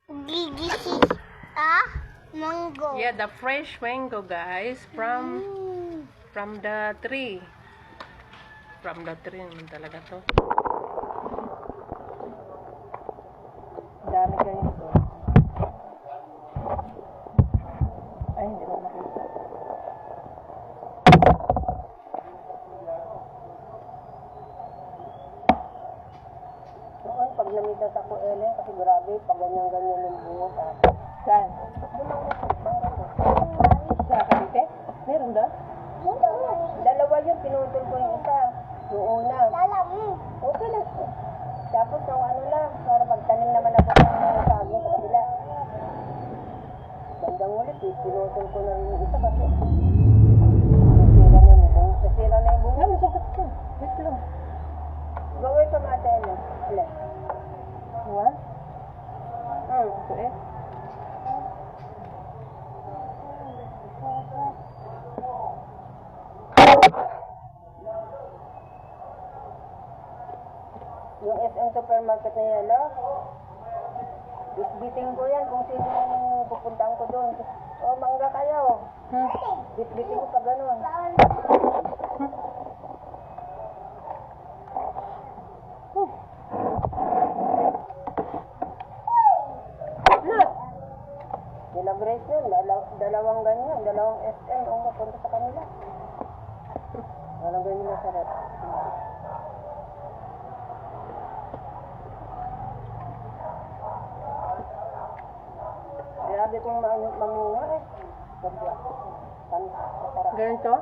This is a mango. Yeah, the fresh mango, guys, from the tree. From the tree naman talaga to. Dami ganito. Ay, hindi ko makita. Noon, pag namitas ako, Ellen, kasi grabe, pag ganyan-ganyan yung bungo. Saan? Sa Cavite? Meron ba? Dalawa yun, pinutol ko yung isa. Yung una. Okay lang. Tapos yung ano lang, para magtanim naman ako ng saging sa kabila. Bandang ulit, pinutol ko na yung isa kasi. Nasira na yung bunga. Masakit ka. Wait lang. Gawin pa mata yun. Ilan? What? Ito eh. Yung SM supermarket na yellow, bitbiting ko yan kung sino yung pupuntahan ko doon. O, mangga kayo. Bitbiting ko pa ganun. Celebrate yun, dalawang ganyan, dalawang SM ang mapunta sa kanila. Walang ganyan masarap. Grabe kong mamunga eh. Ganito?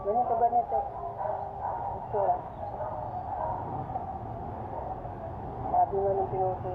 Ganito. Ito. Sabi nga nung pinuto.